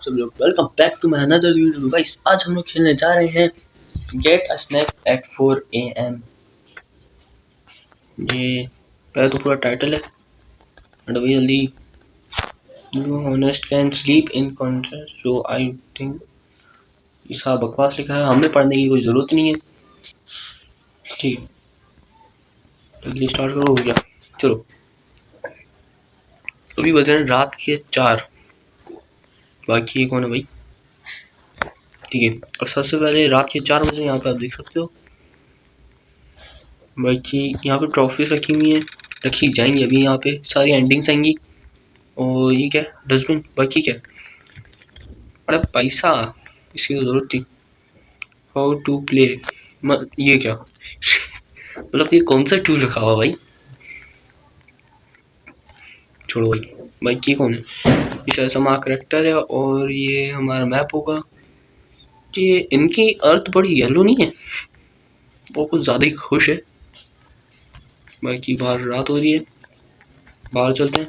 सभी लोग welcome back to my another video guys. आज हम लोग खेलने जा रहे हैं get a snack at 4 AM। ये पहले तो पूरा टाइटल है बट अभी जल्दी you honest can sleep in contrast, so I think इसका बकवास लिखा है, हमें पढ़ने की कोई ज़रूरत नहीं है। ठीक, जल्दी स्टार्ट करो। हो गया, चलो। अभी बज रहे हैं रात के 4। बाकी ये कौन है भाई? ठीक है, और सबसे पहले रात के 4 बजे यहाँ पे आप देख सकते हो। बाकी यहाँ पे ट्रॉफीज रखी हुई हैं, रखी जाएंगी अभी। यहाँ पे सारी एंडिंग्स आएंगी। और ये क्या, डस्टबिन? बाकी क्या? अरे पैसा, इसकी ज़रूरत थी। हाउ टू प्ले, ये क्या मतलब ये कौन सा टूल रखा हुआ भाई? छोड़ो भाई। बाइक ये कौन है? ये शायद हमारा करेक्टर है और ये हमारा मैप होगा। ये इनकी अर्थ बड़ी येलो नहीं है, वो कुछ ज़्यादा ही खुश है। बाकी बाहर रात हो रही है, बाहर चलते हैं।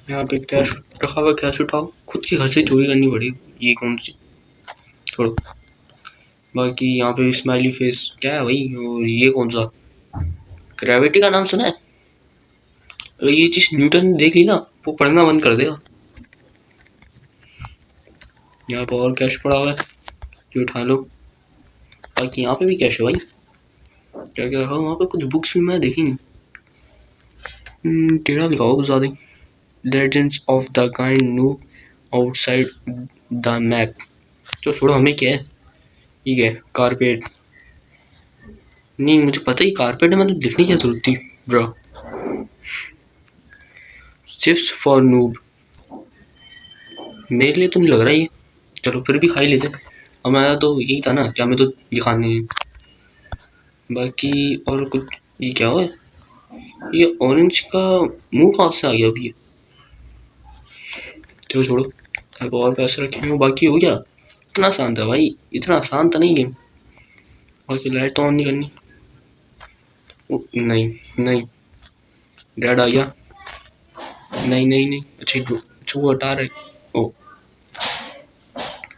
यहाँ पे कैश रखा हुआ, कैश उठाओ। खुद के घर से चोरी करनी पड़ी, ये कौन सी? छोड़ो। बाकी यहाँ पे स्माइली फेस क्या है भाई? और ये कौन सा? ग्रेविटी का नाम सुना है? अगर ये चीज न्यूटन ने देख ली ना, वो पढ़ना बंद कर देगा। यहाँ पर और कैश पड़ा हुआ है, जो उठा लो। बाकी यहाँ पे भी कैश है भाई। क्या क्या रखा? वहाँ पे कुछ बुक्स भी मैं देखी नहीं। टेढ़ा लिखा हुआ कुछ ज़्यादा ही। Legends of the kind new outside the map. तो छोड़ो, हमें क्या है? ठीक है, कारपेट नहीं, मुझे पता ही कारपेट है, मतलब लिखने की क्या जरूरत थी ब्रो। चिप्स फॉर नूब, मेरे लिए तो नहीं लग रहा ये। चलो फिर भी खा ही लेते। हमारा तो यही था ना कि हमें तो ये खाने हैं। बाकी और कुछ? ये क्या हुआ? ये ऑरेंज का मुंह कहाँ से आ गया अभी? चलो छोड़ो, अब और पैसे रखे हैं। बाकी हो गया? इतना आसान था भाई, इतना आसान था नहीं गेम। बाकी लाइट तो ऑन नहीं करनी। नहीं नहीं, डैड आ गया। नहीं नहीं नहीं, अच्छा वो हटा रहे। ओ,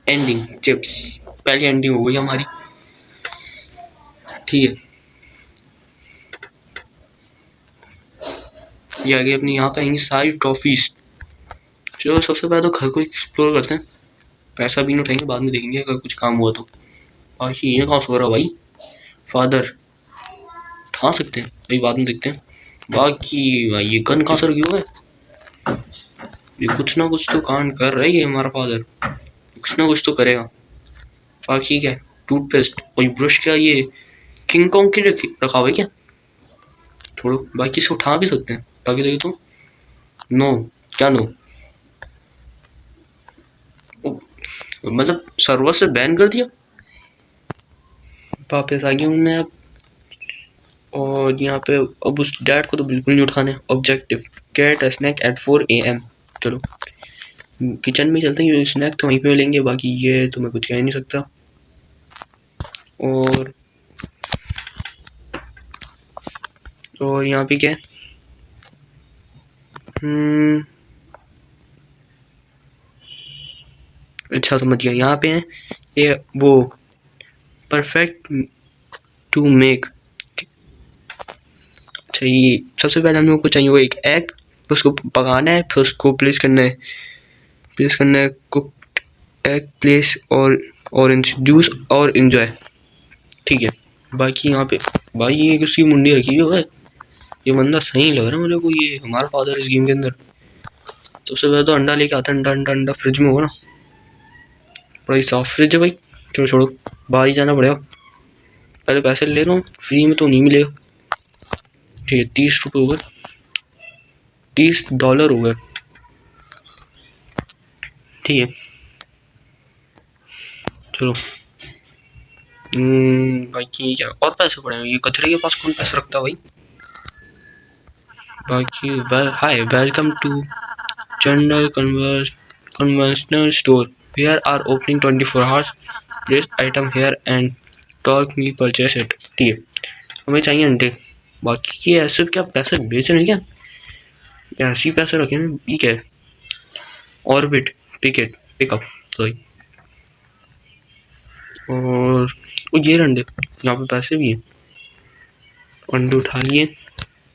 एंडिंग चिप्स, पहली एंडिंग हो गई हमारी। ठीक है, ये आगे अपनी यहाँ पे आएंगी सारी ट्रॉफीज। चलो सबसे पहले तो घर को एक्सप्लोर करते हैं। पैसा भी नहीं उठाएंगे, बाद में देखेंगे अगर कुछ काम हुआ तो। बाकी ये कहाँ सो रहा भाई? फादर उठा सकते हैं, अभी बाद में देखते हैं। बाकी भाई ये गन कहाँ से रखी हुआ है? ये कुछ ना कुछ तो कांड कर रहा है ये हमारा फादर, कुछ ना कुछ तो करेगा। बाकी क्या, टूथपेस्ट और ब्रश? क्या ये किंग कॉन्ग के रखा हुआ है क्या? छोड़ो, बाकी इसको उठा भी सकते हैं। बाकी देखो तो नो, क्या नो? मतलब सर्वर से बैन कर दिया। वापस आ गया हूँ मैं अब। और यहाँ पे अब उस डैड को तो बिल्कुल नहीं उठाने। Objective get a snack at 4 AM। चलो किचन में चलते हैं, स्नैक तो वहीं पे लेंगे। बाकी ये तो मैं कुछ कह नहीं सकता। और यहाँ पे क्या है? अच्छा समझ गया, यहाँ पे है ये वो परफेक्ट टू मेक। अच्छा, ये सबसे पहले हम लोग को चाहिए वो एक एग, उसको पकाना है, फिर उसको प्लेस करना है कुक एग प्लेस और ऑरेंज जूस और एंजॉय। ठीक है। बाकी यहाँ पे भाई ये किसकी मुंडी रखी हुई है? ये बंदा सही लग रहा है मुझे को, ये हमारा फादर इस गेम के अंदर। सबसे पहले तो अंडा लेके आता है। अंडा फ्रिज में होगा ना, बड़ा साफ फ्रिज है भाई। चलो छोड़ो, बाहर ही जाना पड़ेगा। पहले पैसे ले रहा हूँ, फ्री में तो नहीं मिलेगा। ठीक है, 30 रुपये हो गए, $30 हो गए। ठीक है, चलो। बाकी क्या और पैसे पड़े हैं? ये कचरे के पास कौन पैसे रखता है भाई? बाकी hi, welcome to general conventional store, here are opening 24 hours, place item here and talk me purchase it. ठीक है, हमें चाहिए अंडे। बाकी ये ऐसे क्या पैसे बेच रहे हैं क्या? ऐसे ही पैसे रखे हैं। ये क्या है? Orbit picket pickup sorry. और ये रंडे यहाँ पे पैसे भी हैं। अंडे उठा लिए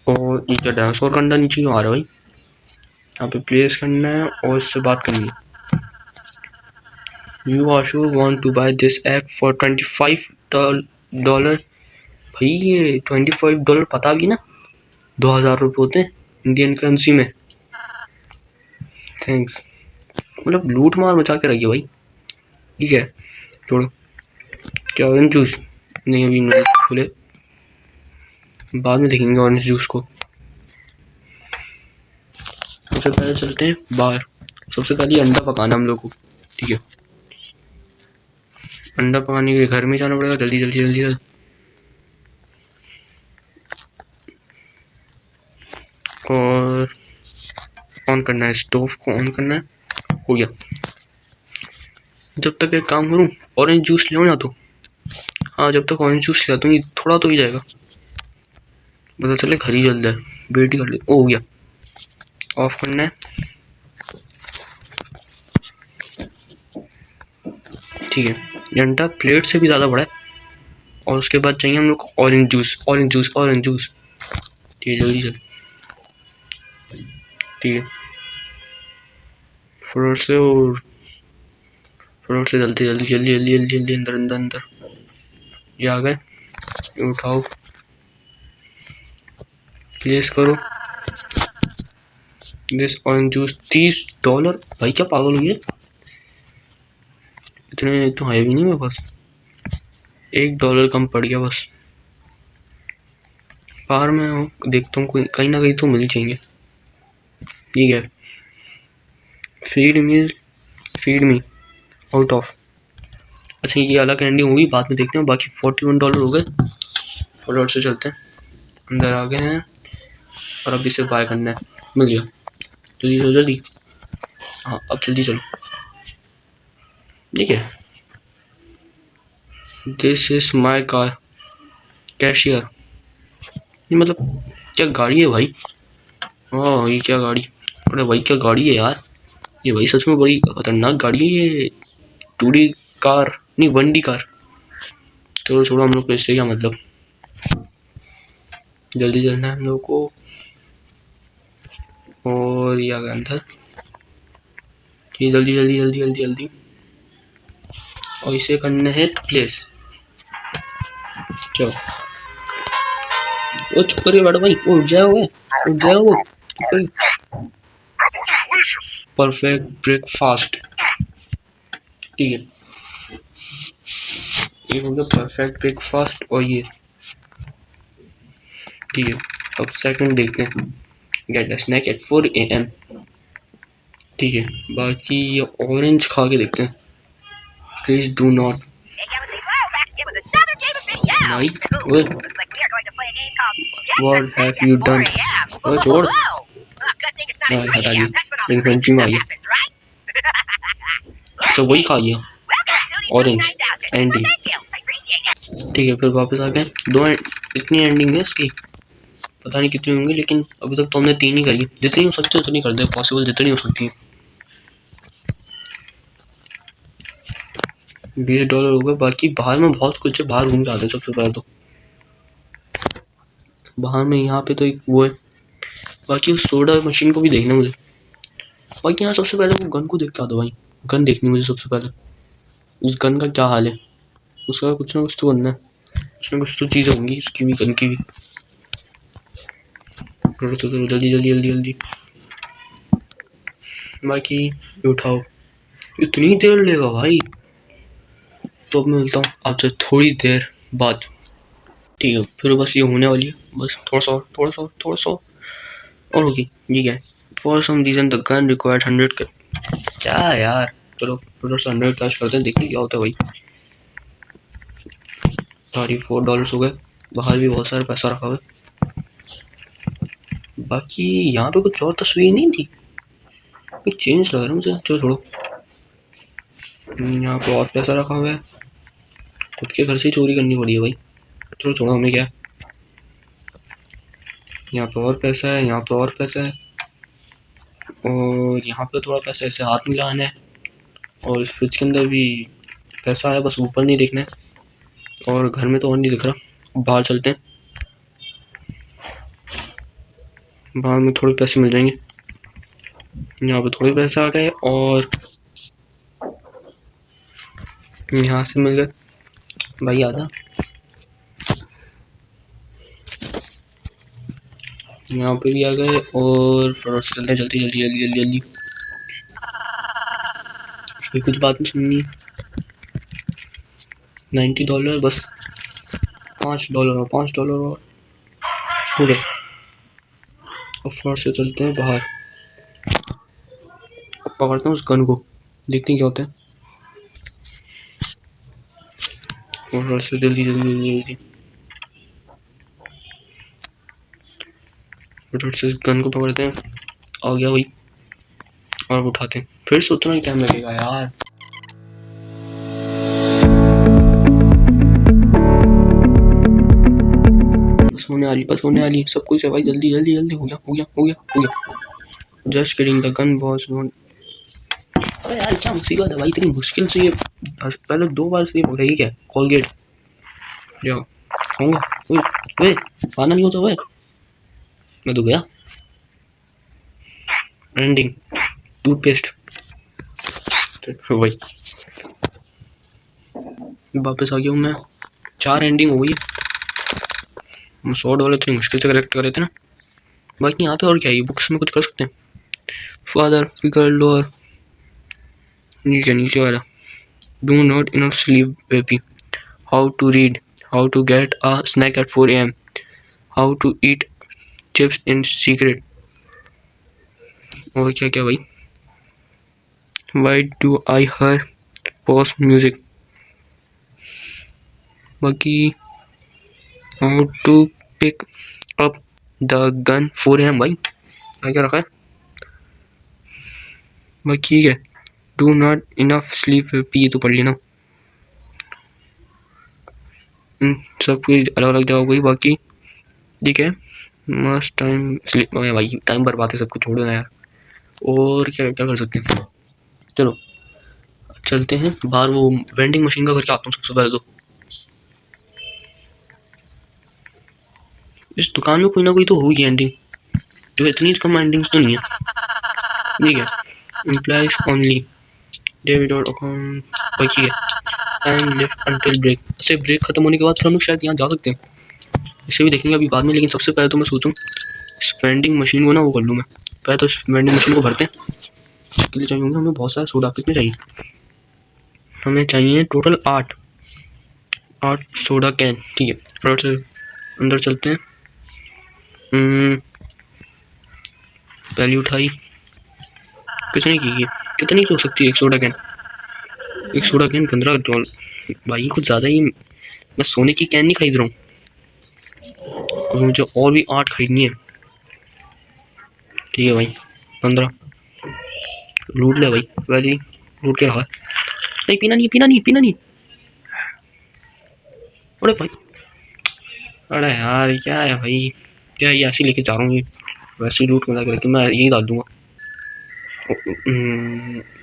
और ये क्या डायनासोर का अंडा नीचे क्यों आ रहा है भाई। यहाँ पे प्लेस करना है और इससे बात करनी है। यू आशु want to buy this egg for $25। भाई ये $25 पता भी ना 2000 रुपये होते हैं इंडियन करेंसी में। थैंक्स। मतलब लूट मार मचा के रखिए भाई। ठीक है छोड़ो। क्या ऑरेंज जूस नहीं अभी नहीं खुले, बाद में देखेंगे ऑरेंज जूस को। सबसे पहले चलते हैं बाहर। सबसे पहले अंडा पकाना हम लोग को। ठीक है अंडा पकाने के लिए घर में जाना पड़ेगा। जल्दी जल्दी जल्दी जल्दी। और ऑन करना है, स्टोव को ऑन करना है। हो गया। जब तक एक काम करूं ऑरेंज जूस ले ना तो। हाँ जब तक ऑरेंज जूस ले आता हूँ थोड़ा तो ही जाएगा, पता चले घर ही जल जाए। वेट ही कर ले। हो गया। ऑफ करना है। ठीक है ये अंडा प्लेट से भी ज़्यादा बड़ा है। और उसके बाद चाहिए हम लोग को orange juice orange juice orange juice. ठीक है जल्दी चल। ठीक है फ्लोर से और फ्लोर से जल्दी जल्दी जल्दी जल्दी जल्दी जल्दी अंदर अंदर अंदर। ये आ गए। उठाओ प्लेस करो दिस ऑरेंज जूस $30। भाई क्या पागल हुई है, इतने तो है भी नहीं मेरे पास। $1 कम पड़ गया बस। बाहर में देखता हूँ कोई कहीं ना कहीं तो मिल जाएंगे। ठीक है फीड मी आउट ऑफ। अच्छा ये अलग एंडिंग होगी बाद में देखते हैं। बाकी $41 हो गए। फटाफट से चलते हैं अंदर आ गए हैं और अब इसे बाय करना है। मिल गया जल्दी चलो जल्दी। हाँ अब जल्दी चलो। ठीक है this is my car cashier. ये मतलब क्या गाड़ी है भाई। हाँ ये क्या गाड़ी। अरे भाई क्या गाड़ी है यार, ये भाई सच में बड़ी खतरनाक गाड़ी है ये। 2D कार नहीं 1D कार। चलो छोड़ो हम लोग को इससे क्या मतलब। जल्दी चलना है हम लोग को। और ये आ गया अंदर। ये जल्दी जल्दी जल्दी जल्दी जल्दी। और इसे करना है प्लेस। चलो वो चुप करिए बड़ा भाई। वो उठ जाओ वो परफेक्ट ब्रेकफास्ट। ठीक है ये हो गया परफेक्ट ब्रेकफास्ट। और ये ठीक है अब सेकंड देखते हैं। Get a snack at 4 AM। ठीक है बाकी ये ऑरेंज खा के देखते हैं। प्लीज डू नॉट भाई व्हाट हैव यू डन। ओए छोड़ हटा दी इन्फेंट्री में आई है तो वही खा गया ऑरेंज एंडी। ठीक है फिर वापस आ गए। दो इतनी एंडिंग है इसकी पता नहीं कितनी होंगी, लेकिन अभी तक तो हमने 3 ही करी। जितनी हो सकती है उतनी कर दे, पॉसिबल जितनी हो सकती है। $20 हो गए। बाकी बाहर में बहुत कुछ है, बाहर घूम जाते हैं। सबसे पहले तो बाहर में यहाँ पे तो एक वो है। बाकी उस सोडा मशीन को भी देखना मुझे। बाकी यहाँ सबसे पहले वो गन को देख के आता भाई। गन देखनी मुझे सबसे पहले। उस गन का क्या हाल है, उसका कुछ ना कुछ तो बनना है। कुछ ना कुछ तो चीज़ होंगी उसकी भी गन की भी। जल्दी जल्दी जल्दी जल्दी। बाकी ये उठाओ। इतनी देर लेगा भाई। तो अब मैं मिलता हूँ आपसे थोड़ी देर बाद। ठीक है फिर बस ये होने वाली है। बस थोड़ा सा और होगी। ठीक है for some reason the gun required 100 का। क्या यार चलो थोड़ा सा 100 कैश करते हैं, देखते क्या होता है भाई। $34 हो गए। बाहर भी बहुत सारा पैसा रखा हुआ है। बाकी यहाँ पे कुछ और तस्वीर नहीं थी, कुछ चेंज लग रहा है मुझे। चलो छोड़ो। यहाँ पे और पैसा रखा हुआ है। खुद के घर से चोरी करनी पड़ी है भाई। चलो छोड़ो हमें क्या। यहाँ पे और पैसा है, यहाँ पे और पैसा है। और यहाँ पे थोड़ा पैसा ऐसे हाथ में लगाना है और इस फ्रिज के अंदर भी पैसा है, बस ऊपर नहीं देखना है। और घर में तो और नहीं दिख रहा, बाहर चलते हैं, बाहर में थोड़े पैसे मिल जाएंगे। यहाँ पे थोड़े पैसे आ गए और यहाँ से मिल गए भाई आधा। यहाँ पे भी आ गए और फटाफट से चलते हैं, जल्दी जल्दी जल्दी जल्दी जल्दी। फिर कुछ बात नहीं सुननी, $90 बस, $5 और $5 और हो गए। अब फटाफट से चलते हैं बाहर, अब पकड़ते हैं उस गन को, देखते हैं क्या होता है। फटाफट से जल्दी जल्दी जल्दी जल्दी फटाफट से गन को पकड़ते हैं। आ गया भाई, और उठाते हैं। फिर से उतना ही टाइम लगेगा यार। बस होने वाली, बस होने वाली, सब कुछ है भाई, जल्दी जल्दी जल्दी, हो गया हो गया हो गया हो गया। Just kidding, the gun was not. अरे यार क्या मुसीबत है भाई, इतनी मुश्किल से ये पहले 2 बार से ये रही क्या कोलगेट जाओ खाऊंगा। ओए खाना नहीं होता ओए, मैं तो गया। एंडिंग टूथपेस्ट भाई, वापस आ गया हूँ मैं। 4 एंडिंग हो गई। शॉर्ट वाले इतनी मुश्किल से करेक्ट कर रहे थे ना। बाकी यहाँ पे और क्या है, बुक्स में कुछ कर सकते हैं। फादर फिगर लोअर, नीचे वाला, do not enough sleep baby, how to read, how to get a snack at 4 AM, how to eat chips in secret, और क्या क्या भाई, why do I her pause music, बाकी how to pick up the gun 4 AM भाई, क्या क्या रखा है भाई। ठीक है, do not enough sleep P तो पढ़ लेना। सब कुछ अलग अलग जगह हो गई, बाकी ठीक है। मस्ट टाइम स्लीप भाई, टाइम बर्बाद है, सब कुछ छोड़ देना यार। और क्या क्या कर सकते हैं, चलो चलते हैं बाहर। वो वेंडिंग मशीन का करके आता हूँ सबसे पहले तो। इस दुकान में कोई ना कोई तो होगी एंडिंग, जो इतनी कम एंडिंग्स तो नहीं है। ठीक है, एम्प्लॉइज ओनली, डेबिट और अकाउंट बाकी है, टाइम लेफ्ट अंटिल ब्रेक। ऐसे ब्रेक खत्म होने के बाद फिर हम लोग शायद यहाँ जा सकते हैं, इसे भी देखेंगे अभी बाद में। लेकिन सबसे पहले तो मैं सोचूं इस वेंडिंग मशीन को ना वो कर लूँ मैं। पहले तो इस वेंडिंग मशीन को भरते हैं। इसके लिए चाहिए होंगे हमें बहुत सारे सोडा। कितने चाहिए हमें, चाहिए टोटल 8 सोडा कैन। ठीक है, फटाफट से अंदर चलते हैं। पहली उठाई, कितने की है, कितनी की हो सकती है एक सोडा कैन? एक सोडा कैन $15 भाई, कुछ ज़्यादा ही। मैं सोने की कैन नहीं खरीद रहा हूँ, और मुझे और भी 8 खरीदनी है। ठीक है भाई, 15 लूट ले भाई, वैली लूट के रहा। नहीं पीना नहीं, पीना नहीं, पीना नहीं। अरे भाई, अरे यार क्या है भाई, क्या ये ऐसी लेके जा रहा हूँ, ये वैसे लूट मजा करके मैं यही डाल दूंगा।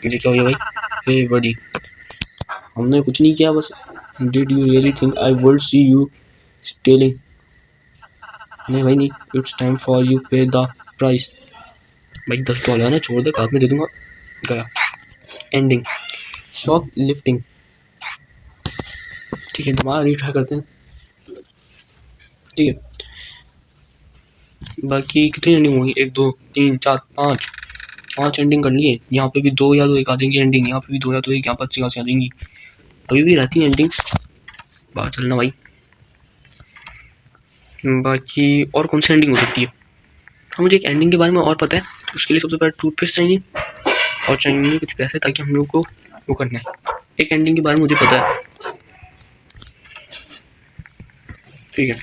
ये क्या हो गया भाई, हे बड़ी, हमने कुछ नहीं किया बस। Did you really think I would see you stealing? नहीं भाई नहीं, it's time for you pay the price. भाई $10 ना, छोड़ दे, बाद में दे दूंगा। गया एंडिंग, शॉप लिफ्टिंग। ठीक है, दोबारा रीट्राई करते हैं। ठीक है, बाकी कितनी एंडिंग होगी, 1 2 3 4 5 एंडिंग कर लिए। यहाँ पे भी 2 या 2 एक आ जाएंगी एंडिंग, यहाँ पे भी 2 या 2 एक, यहाँ पर अच्छी खासी आ जाएंगी। अभी भी रहती है एंडिंग, बाहर चलना भाई। बाकी और कौन सी एंडिंग हो सकती है? हाँ, मुझे एक एंडिंग के बारे में और पता है। उसके लिए सबसे पहले टूथपेस्ट चाहिए और चाहिए कुछ पैसे, ताकि हम लोग को वो करना है। एक एंडिंग के बारे में मुझे पता है। ठीक है,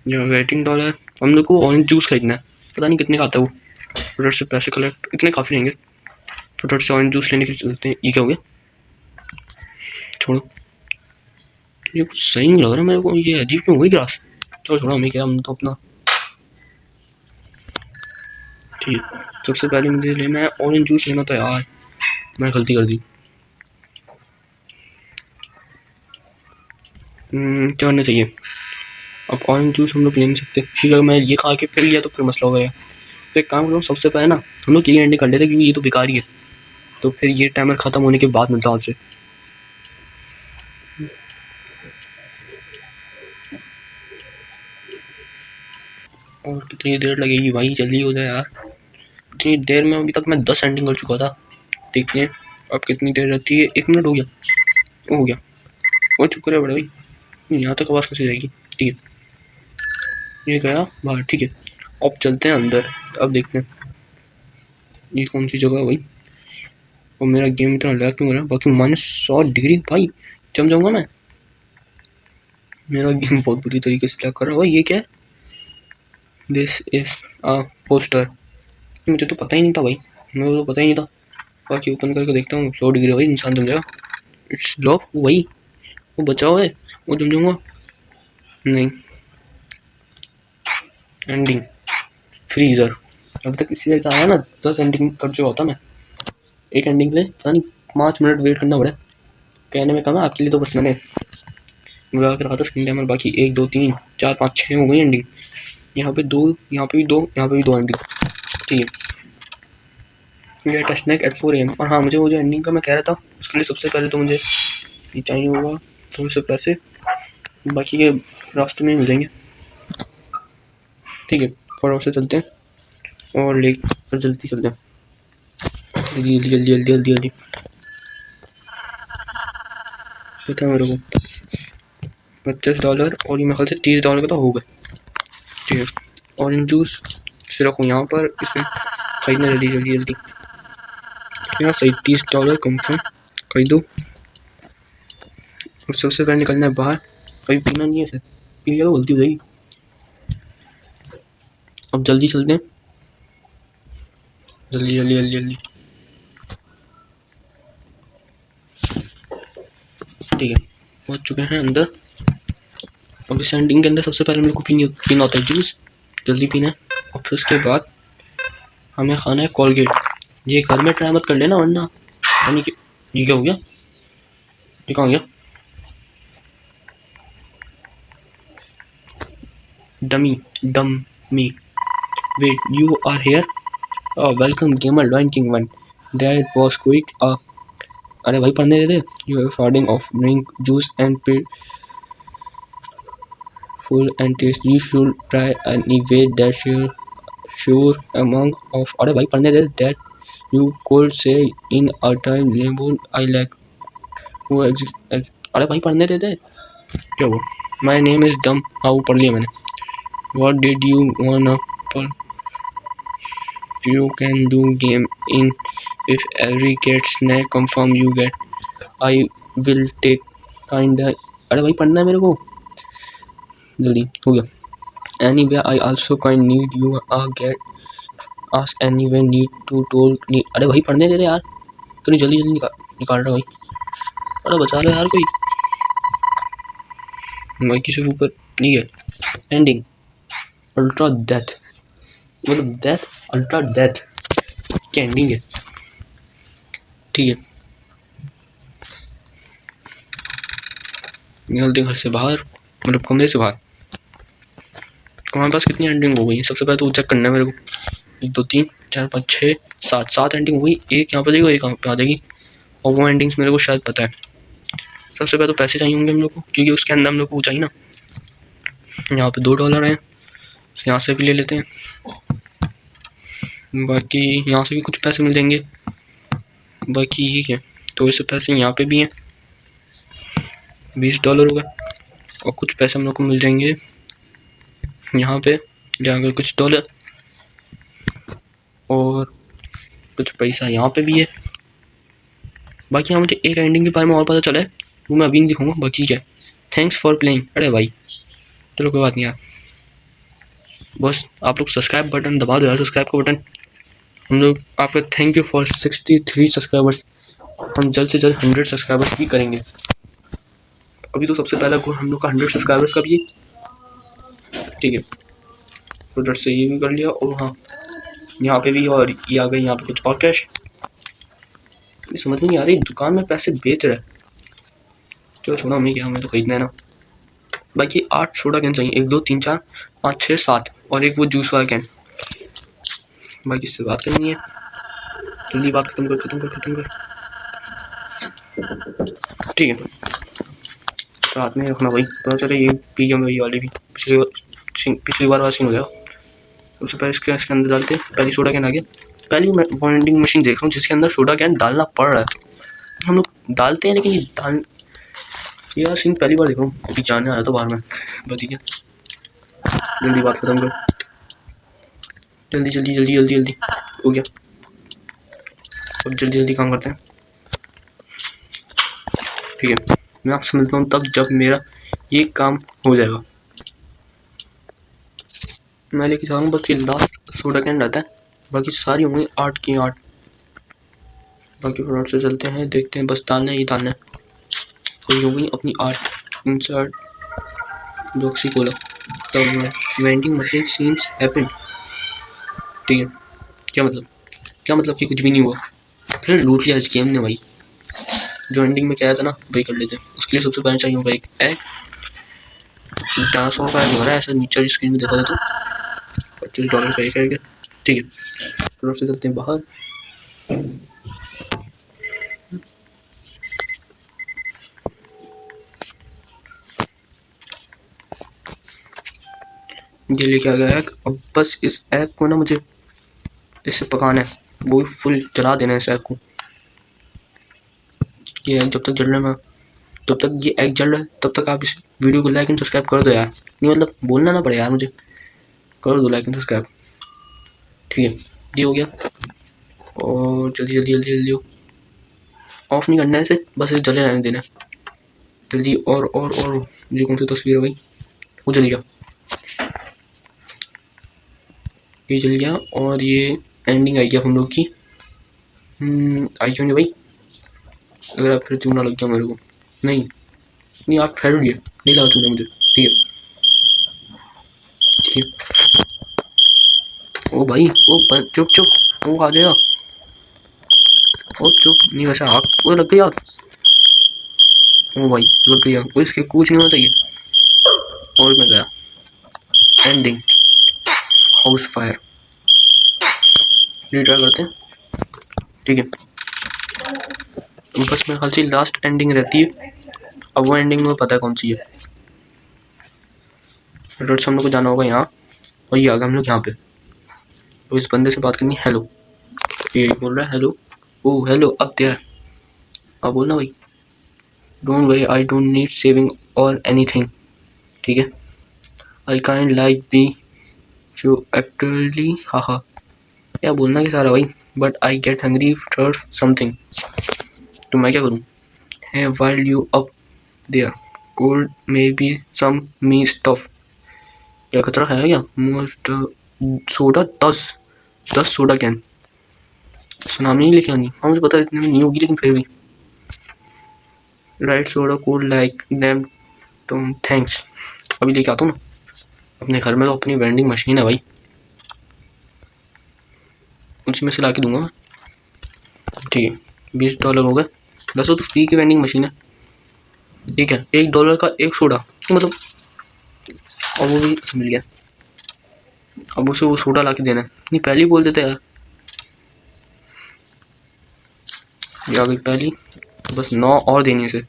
$18 हम लोग को ऑरेंज जूस खरीदना है, पता नहीं कितने का आता है वो। फटाफट से पैसे कलेक्ट, इतने काफ़ी रहेंगे। फटाफट से ऑरेंज जूस लेने के लिए चलते हैं। ये क्या हो गया, छोड़ो, ये कुछ सही नहीं लग रहा मेरे को, ये अजीब क्यों हुई ग्रास। चलो छोड़ो, हमें क्या, हम तो अपना। ठीक है, सबसे पहले मुझे लेना है ऑरेंज जूस लेना था यार, मैं गलती कर दी। क्या करना चाहिए? अब ऑरेंज जूस हम लोग ले नहीं सकते क्योंकि अगर मैं ये खा के फिर लिया तो फिर मसला हो गया। तो एक काम करो, सबसे पहले ना हम लोग ये एंडिंग कर लेते क्योंकि ये तो बेकार ही है। तो फिर ये टाइमर ख़त्म होने के बाद मिलता आपसे। और कितनी देर लगेगी भाई, जल्दी हो जाए यार। इतनी देर में अभी तक मैं 10 एंडिंग कर चुका था। देखते हैं अब कितनी देर रहती है। 1 मिनट हो गया, हो गया, वो चुका है बड़े भाई। यहाँ तक आवाज़ कैसे जाएगी? ठीक है, ये गया बाहर। ठीक है, अब चलते हैं अंदर। अब देखते हैं ये कौन सी जगह है भाई। और मेरा गेम इतना लैग क्यों हो रहा है? बाकी -100 डिग्री भाई, जम जाऊंगा मैं। मेरा गेम बहुत बुरी तरीके से लैग कर रहा है भाई। ये क्या है? This is a poster. मुझे तो पता ही नहीं था भाई, मुझे तो पता ही नहीं था। बाकी ओपन करके देखता हूँ। 100 डिग्री भाई, इंसान जम जाएगा। इट्स लॉक वही, वो बचाओ है, वो जम जाऊंगा नहीं। Ending freezer. अभी तक इसी वजह से आया ना, 10 एंडिंग कर चुका होता मैं। एक एंडिंग के लिए पता नहीं 5 मिनट वेट करना पड़ा। कहने में कम है, आपके लिए तो बस मैंने बुला के रखा था स्क्रीन टाइमर। बाकी 1 2 3 4 5 6 हो गई एंडिंग। यहाँ पे 2, यहाँ पे भी 2, यहाँ पे भी 2 एंडिंग। ठीक है, ये टेस्ट स्नैक एट 4 AM। और हाँ, मुझे वो जो एंडिंग का मैं कह रहा था उसके लिए सबसे पहले तो मुझे ये चाहिए होगा थोड़े से पैसे। बाकी के रास्ते में मिल जाएंगे। ठीक है, फटाफट से चलते हैं और ले जल्दी चलते हैं। जल्दी जल्दी जल्दी जल्दी जल्दी जल्दी। पता है मेरे को $25 और ये मेरे ख्याल से $30 का तो होगा। ठीक है, ऑरेंज जूस से रखूँ यहाँ पर, इसमें खरीदना जल्दी जल्दी जल्दी। यहाँ सही $30 कंफर्म खरीदो। और सबसे पहले निकलना है बाहर। कभी पीना नहीं है सर, पी लिया तो गलती हो जाएगी। अब जल्दी चलते हैं, जल्दी जल्दी जल्दी जल्दी। ठीक है, पहुँच चुके हैं अंदर। अब इस एंडिंग के अंदर सबसे पहले मेरे को पीना होता है जूस। जल्दी पीना है। और फिर उसके बाद हमें खाना है कोलगेट। ये घर में ट्राई मत कर लेना वरना यानी कि ये क्या हो गया? ये कहाँ गया? Dummy wait, you are here? Welcome gamer launching one, that was quick. अरे भाई पढ़ने दे दे। You have fording of drink juice and full and taste. You should try anyway. That's sure among of. अरे भाई पढ़ने दे। That you could say in a time label I like. Who अरे भाई पढ़ने दे दे। क्या हुआ? My name is dumb. हाँ वो पढ़ लिया मैंने। What did you wanna pull? You can do game in if every get snack confirm you get. I will take kinda. अरे भाई पढ़ना है मेरे को, जल्दी हो गया। Anyway, I also kind need you get ask anyway need to told need। अरे भाई पढ़ने दे रहे यार, तो नहीं जल्दी जल्दी निकाल रहा भाई। अरे बचा लो यार कोई। भाई किसी के ऊपर नहीं है। एंडिंग अल्ट्रा डेथ, मतलब डेथ अल्ट्रा डेथ क्या एंडिंग है? ठीक है, निकलते घर से बाहर, मतलब कमरे से बाहर। हमारे पास कितनी एंडिंग हो गई? सबसे पहले तो चेक करना है मेरे को। 1 2 3 4 5 6 7 एंडिंग हो गई। एक यहाँ पर देगी, एक यहाँ पे आ जाएगी। और वो एंडिंग्स मेरे को शायद पता है। सबसे पहले तो पैसे चाहिए होंगे हम लोग को क्योंकि उसके अंदर हम लोग को चाहिए ना। यहाँ पे $2 हैं, यहाँ से भी ले लेते हैं। बाकी यहाँ से भी कुछ पैसे मिल जाएंगे। बाकी ये क्या, तो ऐसे पैसे यहाँ पे भी हैं, $20 हो गए। और कुछ पैसे हम लोग को मिल जाएंगे यहाँ पे जाकर कुछ $, और कुछ पैसा यहाँ पे भी है। बाकी यहाँ मुझे एक एंडिंग के बारे में और पता चला है, वो मैं अभी नहीं दिखाऊंगा। बाकी क्या, थैंक्स फॉर प्लेइंग। अरे भाई चलो कोई बात नहीं यार, बस आप लोग सब्सक्राइब बटन दबा दो यार, सब्सक्राइब का बटन। हम लोग आपका थैंक यू फॉर 63 सब्सक्राइबर्स। हम जल्द से जल्द 100 सब्सक्राइबर्स भी करेंगे। अभी तो सबसे पहला गोल हम लोग का 100 सब्सक्राइबर्स का भी है। ठीक है, तो डर से ये भी कर लिया। और हाँ, यहाँ पे भी, और ये आ गए यहाँ पे कुछ और कैश। समझ में नहीं आ रही, दुकान में पैसे बेच रहा है। चलो छोड़ो, हमें क्या, हमें तो खरीदना है ना। बाकी 8 सोडा कैन चाहिए, 1 2 3 4 5 6 7, और एक वो जूस वाला कैन। बाकी इससे बात करनी है, जल्दी बात खत्म कर। ठीक है, साथ में रखना भाई, पता चले ये पी एम वही वाले भी पिछली बार वाला सीन हो गया। सबसे पहले इसके अंदर डालते हैं, पहली सोडा कैन आ गया। पहली मैं वेंडिंग मशीन देख रहा हूँ जिसके अंदर सोडा कैन डालना पड़ रहा है। हम लोग डालते हैं लेकिन ये सीन पहली बार देख रहा हूँ। अभी जाने आया था बाहर में, बच गया। जल्दी बात खत्म करो, जल्दी हो गया। अब जल्दी काम करते हैं। ठीक है, मैं आपसे मिलता हूँ तब जब मेरा ये काम हो जाएगा। मैं लेके जा रहा हूँ बस ये लास्ट सोडा कैन रहता है, बाकी सारी होंगी 8 की 8। बाकी फ्रंट से चलते हैं, देखते हैं, बस डालना ही डालना है। तो होंगी अपनी 8 इंसर्ट डॉक्सी कोला। तब वेंडिंग मशीन सीम्स हैपन। ठीक है, क्या मतलब कि कुछ भी नहीं हुआ, फिर लूट लिया इस गेम ने भाई। जो एंडिंग में क्या था ना वही कर लेते हैं। उसके लिए सबसे पहले चाहिए होगा एक एग। $10 का हो रहा है ऐसा, नीचे स्क्रीन में देखा था तो $25 का एक है। ठीक है, तो से चलते हैं बाहर। ये लेके आ गया एग। अब बस इस एग को ना मुझे इसे पकाना है, वो फुल जला देना है इस एग को। ये एग जब तक जल रहा है, तब तक ये एग जल रहा है, तब तक आप इस वीडियो को लाइक एंड सब्सक्राइब कर दो यार। नहीं मतलब बोलना ना पड़े यार मुझे, कर दो लाइक एंड सब्सक्राइब। ठीक है, ये हो गया। और जल्दी ऑफ नहीं करना है इसे, बस इसे जले रहने देना है जल्दी। और ये कौन सी तस्वीर है भाई, वो जल गया, ये जल गया। और ये एंडिंग आई गया हम लोग की। आई क्यों नहीं भाई, अगर आप फिर चूना लग गया मेरे को। नहीं आप ठहरिए, नहीं लगा चूना मुझे। ठीक है, ओ भाई चुप वो आ गया। ओ चुप, नहीं वैसा आग वो लग गई आग। ओ भाई लग गई आग, वो इसके कुछ नहीं होना चाहिए। और मैं गया एंडिंग हाउस फायर। रिट्राई करते हैं। ठीक है, बस मेरे ख्याल से लास्ट एंडिंग रहती है। अब वो एंडिंग में पता है कौन सी है। रोड हम लोग को जाना होगा यहाँ, और ये आ गए हम लोग यहाँ पे। तो इस बंदे से बात करनी, हेलो। ये बोल रहा है hello, oh hello up there. अब बोलना भाई, don't worry I don't need saving or anything. ठीक है, आई काइंड लाइक बी जो एक्चुअली हाहा। क्या बोलना कि सारा भाई, but I get hungry for something. तो मैं क्या करूँ, है while you up there could may be some me stuff. क्या खतरा है क्या, मोस्ट सोडा 10 सोडा कैन। नाम नहीं लिखा नहीं, हाँ मुझे पता है इतने में नहीं होगी, लेकिन फिर भी right soda cold like them तुम थैंक्स। अभी लेके आता हूँ ना अपने घर में, तो अपनी वेंडिंग मशीन है भाई, उसी में से ला के दूंगा मैं। ठीक है, $20 हो गए। वैसे तो फ्री की वेंडिंग मशीन है। ठीक है, $1 का एक सोडा, तो मतलब और वो भी मिल गया। अब उसे वो सोडा ला के देना है, नहीं पहले ही बोल देते यार। ये आ गई पहली, तो बस 9 और देनी है इसे,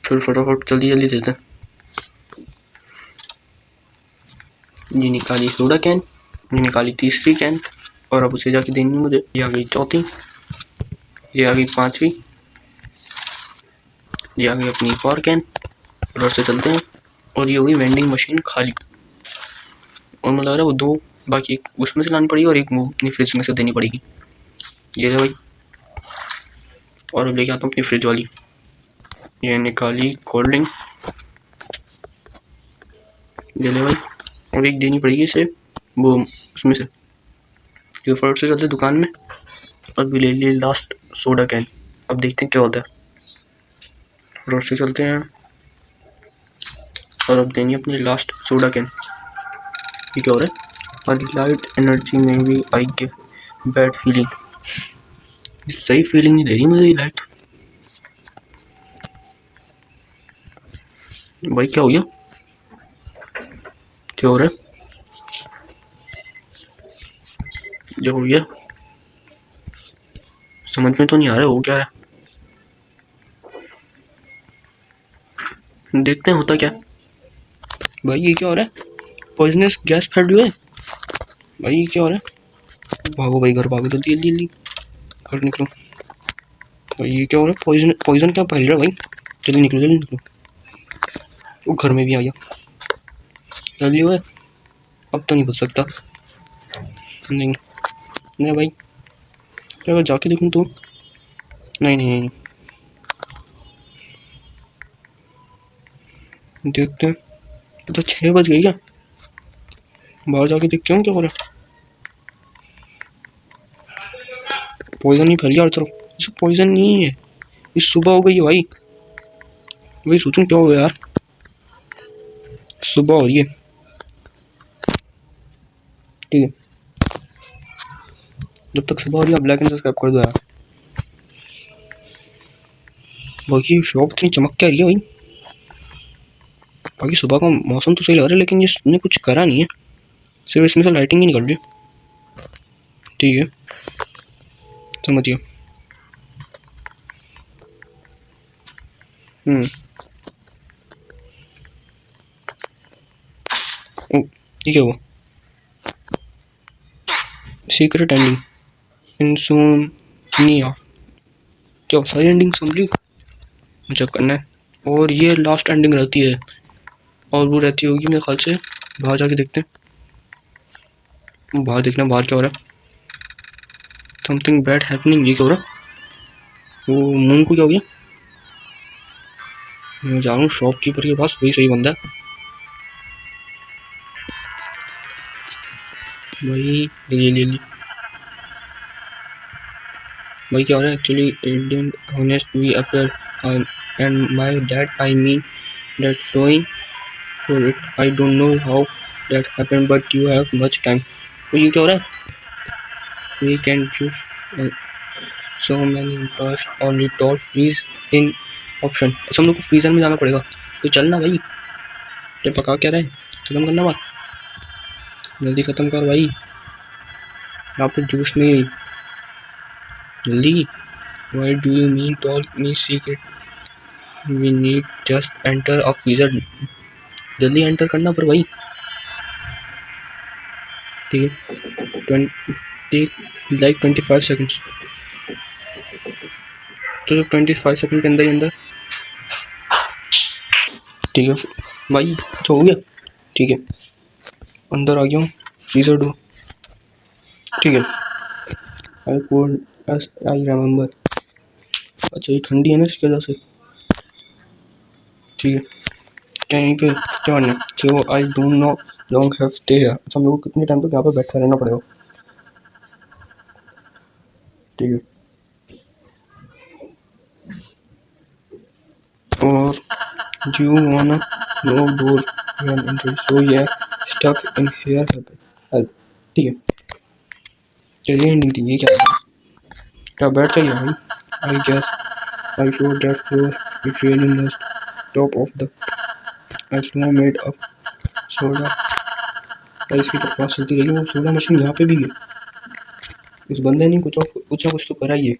फिर फटाफट जल्दी देते हैं। ये निकाली सोडा कैन, ये निकाली तीसरी कैन, और अब उसे जाके देनी मुझे। ये आ गई चौथी, ये आ गई पांचवी, ये आ गई अपनी एक और कैन। और से चलते हैं, और ये होगी वेंडिंग मशीन खाली। और मुझे लग रहा है वो 2 बाकी एक उसमें से लानी पड़ेगी, और एक वो अपनी फ्रिज में से देनी पड़ेगी। ये है भाई, और अब लेके आता हूँ अपनी फ्रिज वाली। ये निकाली कोल्ड ड्रिंक, ये ले भाई, और एक देनी पड़ेगी इसे वो उसमें से। जो फटाफट से चलते दुकान में, और भी ले लिए लास्ट सोडा कैन। अब देखते हैं क्या होता है। फटाफट से चलते हैं, और अब देंगे अपनी लास्ट सोडा कैन। ये क्या हो रहा है, और लाइट एनर्जी में भी आई गिव बैड फीलिंग। सही फीलिंग नहीं दे रही मुझे ये लाइट। भाई क्या हो गया, क्या हो रहा है, जो हो गया समझ में तो नहीं आ रहा है, वो क्या है। देखते हैं होता क्या। भाई ये क्या हो रहा है, पॉइजनस गैस फैल रही है। भाई ये क्या हो रहा है, भागो भाई घर भागो, जल्दी जल्दी जल्दी घर निकलो। भाई ये क्या हो रहा है, पॉइजन पॉइजन क्या फैल रहा है भाई, जल्दी निकलो जल्दी निकलो। वो घर में भी आ गया, जल्दी हुआ, अब तो नहीं बच सकता। नहीं नहीं भाई, क्या जाके देखूँ तो, नहीं नहीं नहीं, देखते हैं। तो 6 बज गई क्या, बाहर जाके देखते हैं क्या हो रहा है। पॉइजन नहीं फैल गया हर तरफ, इसे पॉइजन नहीं है, इस सुबह हो गई है भाई। वही सोचूं क्या हो गया यार, सुबह हो रही है। ठीक है, जब तक सुबह हो रही है ब्लैक एंड सब्सक्राइब कर दो यार। बाकी शॉप इतनी चमक क्या रही है भाई, बाकी सुबह का मौसम तो सही लग रहा है, लेकिन इसने कुछ करा नहीं है, सिर्फ इसमें से लाइटिंग ही निकल रही है। ठीक है समझिए। ये क्या हुआ, सीक्रेट एंडिंग इंसोम्निया, क्या सारी एंडिंग सुन ली मुझे करना है। और ये लास्ट एंडिंग रहती है, और वो रहती होगी मेरे ख्याल से। बाहर जाके देखते हैं, बाहर देखना बाहर क्या हो रहा है। समथिंग बैड हैपनिंग, ये क्या हो रहा है, वो मून को क्या हो गया। मैं जा रहा हूँ शॉपकीपर के पास, वही सही बंदा है भाई। ले भाई क्या हो रहा है, actually Indian honest we appear and my dad I mean that showing for it, I don't know how that happened but you have much time. तो ये क्या हो रहा है, we can choose so many employees only tall freeze in option. अच्छा हम लोग को फ्रीजर में जाना पड़ेगा, तो चलना भाई, तो पका क्या रहे, खत्म करना बात, जल्दी खत्म कर भाई, यहाँ पे जूस नहीं जल्दी। Why do you mean told me secret? We need just enter a freezer, जल्दी एंटर करना पर भाई। ठीक है 25 सेकंड्स, तो 25 सेकंड के अंदर ही अंदर। ठीक है भाई, अच्छा हो गया। ठीक है अंदर आ गया हूँ, फ्रीजर डो। ठीक है I could as I remember. अच्छा ये ठंडी है ना इसकी वजह से। ठीक है कहीं पे क्या करना है, so I don't know long have stay here. अच्छा हम लोग को कितने टाइम तक यहाँ पर बैठा रहना पड़ेगा। ठीक है और do you wanna know door when entry, so yeah stuck in here help। ठीक है चलिए एंडिंग थी ये, क्या बैठ चाहिए भाई। I guess I show that floor it really must top of the snow made up soda. इसकी तो पास चलती रही, वो सोडा मशीन यहाँ पे भी है, इस बंदे ने कुछ तो करा ही है।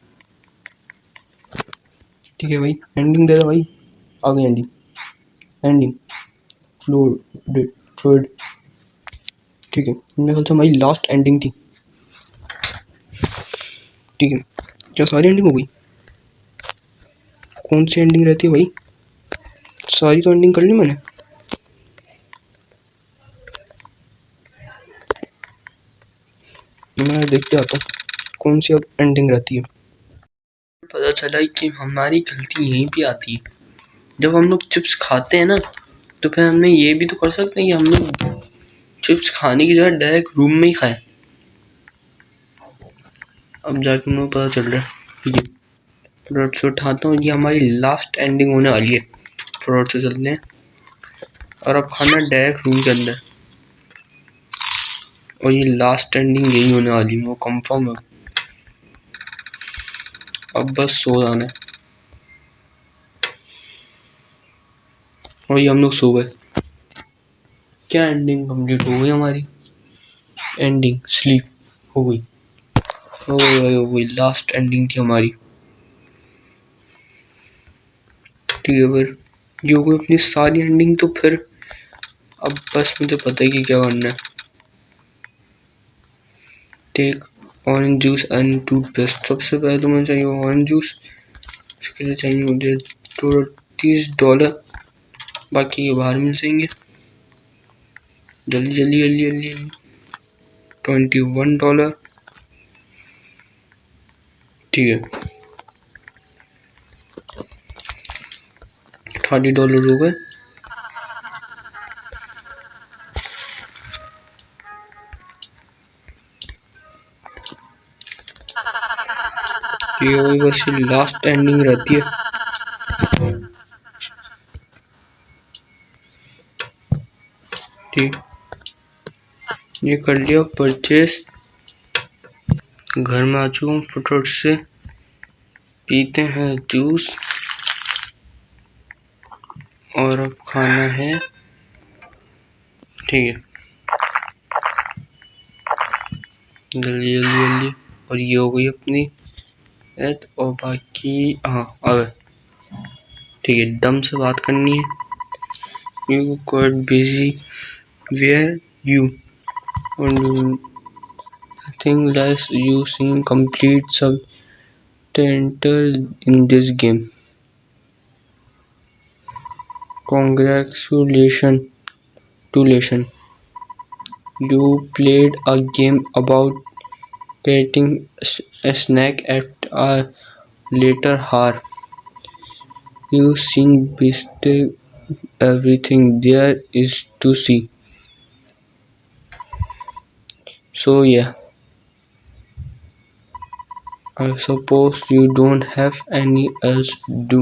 ठीक है भाई एंडिंग दे दो भाई, आ गई एंडिंग। Ending flowed. ठीक है मेरे ख्याल से हमारी लास्ट एंडिंग थी। ठीक है क्या सारी एंडिंग हो गई, कौन सी एंडिंग रहती है भाई, सारी तो एंडिंग कर ली मैंने। मैं देखते आता हूँ कौन सी अब एंडिंग रहती है। पता चला कि हमारी गलती यहीं पे आती है, जब हम लोग चिप्स खाते हैं ना, तो फिर हमने ये भी तो कर सकते हैं कि हम लोग चिप्स खाने की जगह डायरेक्ट रूम में ही खाएं। अब जाके मुझे पता चल रहा है। ये फ्लोर से उठाता हूँ, ये हमारी लास्ट एंडिंग होने वाली है। फ्लोर से चलते हैं और अब खाना डायरेक्ट रूम के अंदर। और ये लास्ट एंडिंग यही होने वाली, वो कंफर्म है। अब बस सो जाना है। और ये हम लोग सो गए। क्या एंडिंग कंप्लीट हो गई हमारी? एंडिंग स्लीप हो गई, हो गई भाई, हो गई। लास्ट एंडिंग थी हमारी। ठीक है, फिर ये हो गई अपनी सारी एंडिंग। तो फिर अब बस मुझे पता है कि क्या करना है। Take orange juice and toothpaste. सबसे पहले तो मुझे चाहिए ऑरेंज जूस। इसके लिए चाहिए मुझे $30। बाकी ये बाहर मिल जाएंगे। जल्दी जल्दी जल्दी जल्दी। $21। ठीक है, $30 हो गए। ये वही बस लास्ट एंडिंग रहती है। ठीक, ये कर लिया परचेस। घर में आ चुका हूँ, फटाफट से पीते हैं जूस। और अब खाना है। ठीक है, जल्दी जल्दी जल्दी। और ये हो गई अपनी एड। और बाकी हाँ अब ठीक है, दम से बात करनी है। You got busy where you thing less you seen complete सब in this game. Congratulations. You played a game about getting a snack at a later hour. You seen basically everything there is to see. So yeah, I suppose you don't have any else to do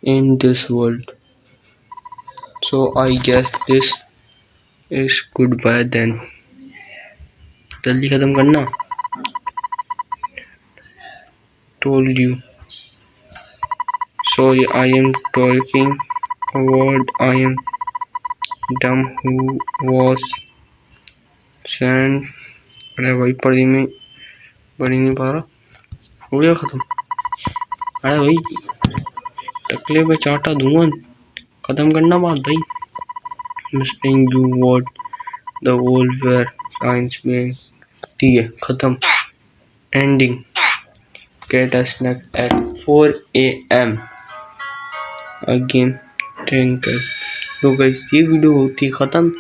in this world. So I guess this is goodbye then. जल्दी खत्म करना। Told you. Sorry, I am talking about I am dumb who was sent. अरे भाई पढ़ ही नहीं पा रहा। हो गया खत्म। अरे भाई टकले पे चाटा दूंगा। खत्म करना बात भाई। Listening you what the world where science में। ठीक है, खत्म। Ending. Get a snack at 4 AM. Again twinkle. तो गाइस ये वीडियो होती है खत्म।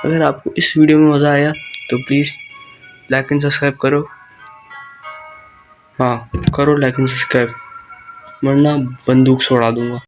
अगर आपको इस वीडियो में मजा आया तो प्लीज लाइक एंड सब्सक्राइब करो। हाँ करो लाइक एंड सब्सक्राइब, वरना बंदूक से उड़ा दूंगा।